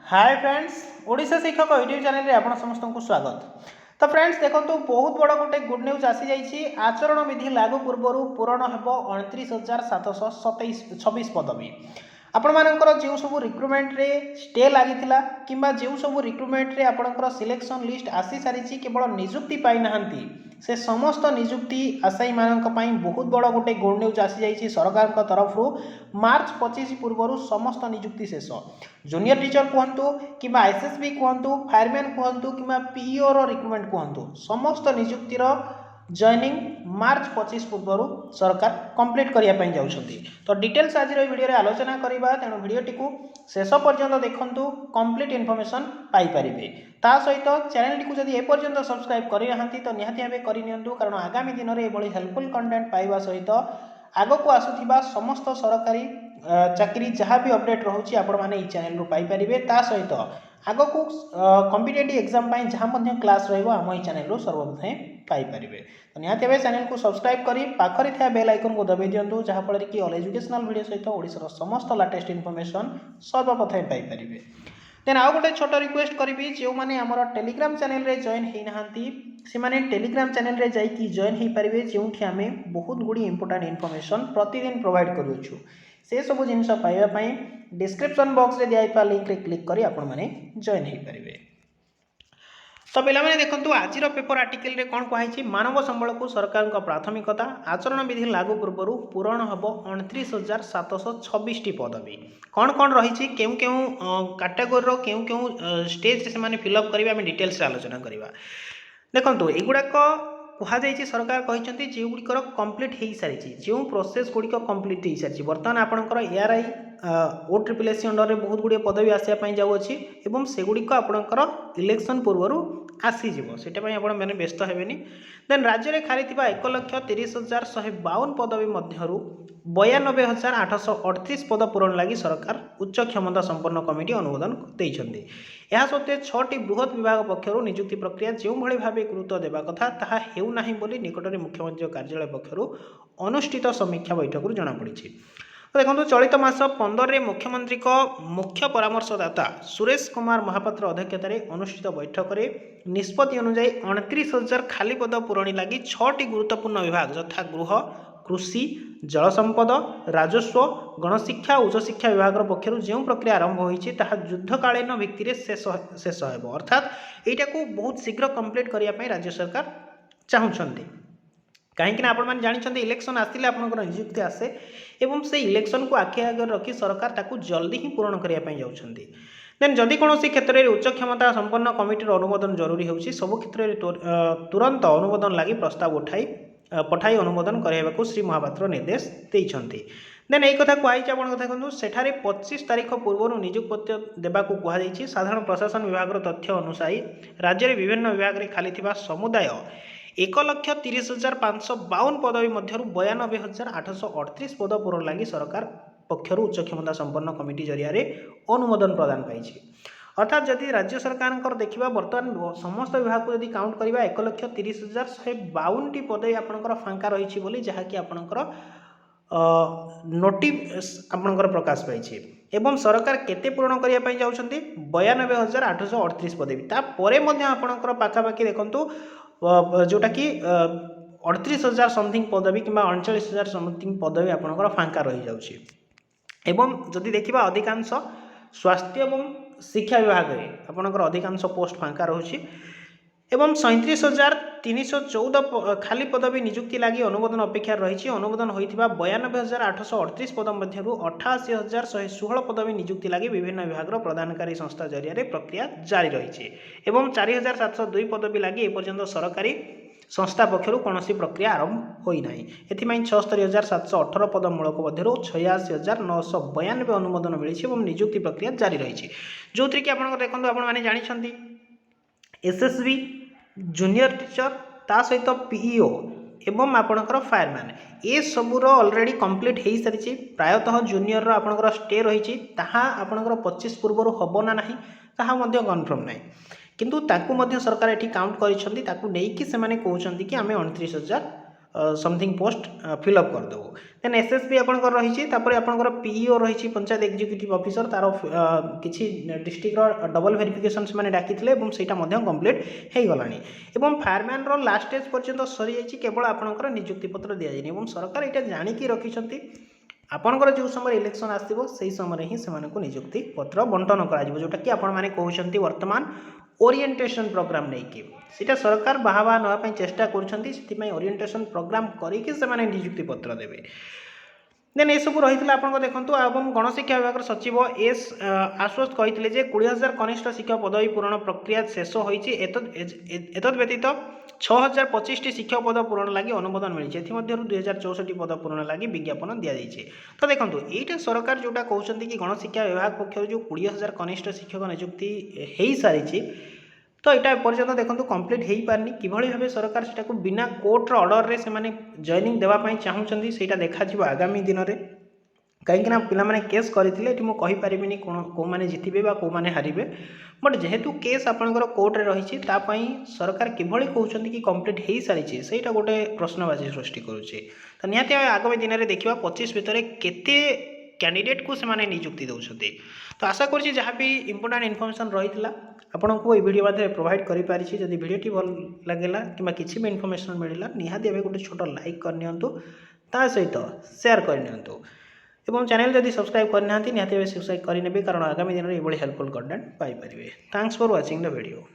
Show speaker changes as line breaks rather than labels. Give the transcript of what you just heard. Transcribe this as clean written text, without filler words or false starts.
Hi friends, Odisha शिक्षक YouTube channel रे आपण समस्त को स्वागत। तो फ्रेंड्स देखो बहुत बड़ गोटे गुड न्यूज आसी जाइए। आचरण विधि लागू पूर्व पूरण हो 29,726 पदवी। आपण मानकर जो सब रिक्रुटमेंट रे स्टे लगी कि जो सब रिक्रुटमेंट रे आपणकर सिलेक्शन लिस्ट आसी सारी केवल निजुक्ति पाई नाहंती से समस्त निजुक्ति आशायी मानक बहुत बड़ गोटे गुड न्यूज आसी जाइए सरकार तरफ मार्च 25 पूर्व समस्त निजुक्ति शेष। जूनियर टीचर कहतु कि एसएसबी कहतु फायरमैन कहतु कि पीओ रिक्रुटमेंट कहतु समस्त निजुक्तिर जॉइनिंग मार्च 25 पूर्व सरकार कंप्लीट करने जाउछंती। तो डिटेल्स आज वीडियो रे आलोचना करबा, तेणु वीडियोटी को शेष पर्यंत देखंतु कंप्लीट इन्फॉर्मेशन पाई परिबे। ता सहित चैनल टी को जदि ए पर्यंत सब्सक्राइब करि नाहंती तो निहाती भाबे करि नियंतु, कारण आगामी दिन रे एभली हेल्पफुल कंटेंट पाइबा सहित आगो को आसुथिबा समस्त सरकारी चाकरी जहाँ भी अपडेट रोचे आपण मैंने चैनल रू पाई परिबे। ता सहित आगो को कॉम्पिटिटिव एग्जाम पाई जहाँ क्लास रहिबो आम ई चैनल रू सर्वप्रथम पाई परिबे। तो निहाती भाबे चैनल को सब्सक्राइब करी पाखरे था बेल आइकन को दबाई दियंतु, जहाँ फल कि ऑल एजुकेशनल वीडियो सहित ओडिशार समस्त लेटेस्ट इन्फॉर्मेशन सर्वप्रथम पाई परिबे। देन आउ गोटे छोट रिक्वेस्ट करी जो मैंने आमर टेलीग्राम चैनल रे जॉइन होई नाहंती से माने टेलीग्राम चैनल रे जाइकी जॉइन हो पारे, जो आम बहुत गुड़ी इंपोर्टेंट इन्फॉर्मेशन प्रतिदिन प्रोवाइड करूँ। से सब जिनस पाइबापी डिस्क्रिप्शन बॉक्स रे दिया लिंक रे क्लिक करी आपण माने जॉइन हो पारे। तो पे देखो आज पेपर आर्टिकल रे कौन कहुई, मानव संबल को सरकार प्राथमिकता, आचरण विधि लागू पूर्व पूरण हम 29,726 पदवी। कौन कौन रही क्यों कैटेगोरी क्यों क्यों स्टेज से फिलअप करवा डिटेल्स आलोचना करवा। देखो युवाक कहुई सरकार कहते जो गुड़िकर कंप्लीट हो सारी जो प्रोसेस गुड़िक कंप्लीट हो सारी बर्तमान आपंकर एआरआई OSSC अंडर में बहुत गुड़िया पदवी आसापी जाऊँगी और सेगुड़िक आपंकर इलेक्शन पूर्व आसीज से मैंने व्यस्त हेनी। देन राज्य में खाली 1,30,152 पदवी मध्य 92,838 पद पूरण लगी सरकार उच्च क्षमता संपन्न कमिटी अनुमोदन देते। यह सत्वे 6टी बृहत विभाग पक्षर निजुक्ति प्रक्रिया जो भाव गुरुत्व देवा कथा ताहा हेउनाही बोली निकट में मुख्यमंत्री कार्यालय पक्षर अनुष्ठित समीक्षा बैठक जमापड़ी। तो देखो चलित मास 15 मुख्यमंत्री मुख्य परामर्शदाता सुरेश कुमार महापात्र अध्यक्षतार अनुष्ठित बैठक में निष्पत्ति अनुसार 29,000 खाली पद पूरण लगी 6टी गुरुत्वपूर्ण विभाग यथा गृह, कृषि, जल संपद, राजस्व, गणशिक्षा, उच्चशिक्षा विभाग पक्षर जो प्रक्रिया आरंभ होती युद्धकालीन भित्ति शेष हो, अर्थात यहाँ को बहुत शीघ्र कंप्लीट करने राज्य सरकार चाहते। कहीं आप जानते इलेक्शन आसिले आपंकर निजुक्ति आसे एवं से इलेक्शन को आखि आगे रखी सरकार ताकू जल्दी ही पूरण करने जाउछंती। देन जदि कौन क्षेत्र में उच्च क्षमता संपन्न कमिटीर अनुमोदन जरूरी होउछि सब क्षेत्र में तुरंत अनुमोदन लगी प्रस्ताव पठाई अनुमोदन करने श्री महापात्र निर्देश देइछंती। देन यही कथा कहुई आप देखो सेठारे 25 तारीख पूर्व निजुक्ति देवाक कहुई। साधारण प्रशासन विभाग तथ्य अनुसार राज्य में विभिन्न विभाग में खाली समुदाय 1,30,552 पदवी मध्य 92,838 पद पूरण लगी सरकार पक्षर उच्च क्षमता संपन्न कमिटी जरिया अनुमोदन प्रदान पाई। अर्थात जदि राज्य सरकार देखा बर्तमान समस्त विभाग को जदि काउंट करवा 1,30,152 पदवी आपंकर फांका रही बोली जहाँकि आपंकर नोटिस आपंकर प्रकाश पाई एवं सरकार केते पूरण करने जाउछंती 92,838 पदवी। तापर आपंकर पाखापाखि देखंतु जोटा कि 38,000 समथिंग पदवी कि 39,000 समथिंग पदवी आपंकर फांका रही जाउछि। एवं जदि देखा अधिकांश स्वास्थ्य एवं शिक्षा विभाग में आपंकर अधिकांश पोस्ट फांका रही एवं 37,314 खाली पदवी निजुक्ति लगी अनुमोदन अपेक्षा रही। अनुमोदन होता 92,838 पद मध्य 88,116 पदवी निजुक्ति लगी विभिन्न विभाग प्रदानकारी संस्था जरिया प्रक्रिया जारी रही एवं 4,702 पदवी लगी एपर्यंत सरकारी संस्था पक्षर कौन प्रक्रिया आरंभ होना। एथिपाई 76,718 पद मूलक मध्य 86,992 अनुमोदन मिली और निजुक्ति प्रक्रिया जारी रही। जो थी कि आप देखो आपने जानते एसएसबी, जूनियर टीचर ता सहित पीईओ एवं आपणकर फायरमैन ये सबूर ऑलरेडी कंप्लीट हो सारी। प्रायतः जूनियर आपणकर स्टे रही आपणकर 25 पूर्व हम ना नहीं कन्फर्म ना, किंतु ताकू सरकार ये काउंट कर कहते कि आम 29,000 समथिंग पोस्ट फिलअप करदेबू देन एसएसबी आपंकर रही आपंकर पीईओ रही पंचायत एक्जिक्यूटिव ऑफिसर तार किसी डिस्ट्रिक्टर डबल वेरिफिकेशन से डाकी से कंप्लीट हो गला फायरमैन लास्ट स्टेज पर्यंत सरी जाइए केवल आपंकर नियुक्ति पत्र दि जाए सरकार यहाँ जाणिकी रखिंट आपंकर जो समय इलेक्शन आसो से समय ही से नियुक्ति पत्र बंटन करोटा कि आपण मैंने कहते वर्तमान ओरिएंटेशन प्रोग्राम नहीं कि सीटा सरकार बाहा नापी चेष्टा कर ओरिएंटेशन प्रोग्राम करके नियुक्ति पत्र देवे देन ये सब रही आप देखो एवं गणशिक्षा विभाग सचिव एस आश्वस्त कहते हैं 20,000 कनिष्ठ शिक्षक पदवी पूरण प्रक्रिया शेष होती एतद व्यतीत 6,025 शिक्षक पद पूरण लगी अनुमोदन मिली 2,064 पद पूरण लगी विज्ञापन दि जाइए तो देखो यहाँ सरकार जोटा कहते कि गणशिक्षा विभाग पक्ष जो 20,000 कनिष्ठ शिक्षक नियुक्ति हो सारी तो यहाँ पर्यटन देखो कंप्लीट हो पारनी किभली भाव सरकार से बिना कोर्टर ऑर्डर रे से जॉइनिंग देवाई चाहूँगी से देखा आगामी दिन में कहीं पिला केस करते मुझे कौ मैंने जितबे कौ मैंने हारे बट जेहेतु केस आपंकर कोर्टे रही सरकार किभली कहते कि कंप्लीट हो सारी से गोटे प्रश्नवाची सृष्टि करुचे तो निहाती आगामी दिन में देखा 25 भितर केते कैंडिडेट को से नियुक्ति दौरान तो आशा करुँच जहाँ भी इंपोर्टाट इनफर्मेशन रही आपन को वीडियो माध्यम प्रोवाइड करी पारिछि जदि वीडियोटी भल लगेला कि किसी भी इनफर्मेशन मिलला निहाती भाव गोटे छोट लाइक करनियंतु ता सहित शेयर करनियंतु एवं चैनल जदि सब्सक्राइब करना निहाती भाव सब्सक्राइब करने कारण आगामी दिन में ये हेल्पफुल कंटेंट पाई परिबे thanks for watching the video.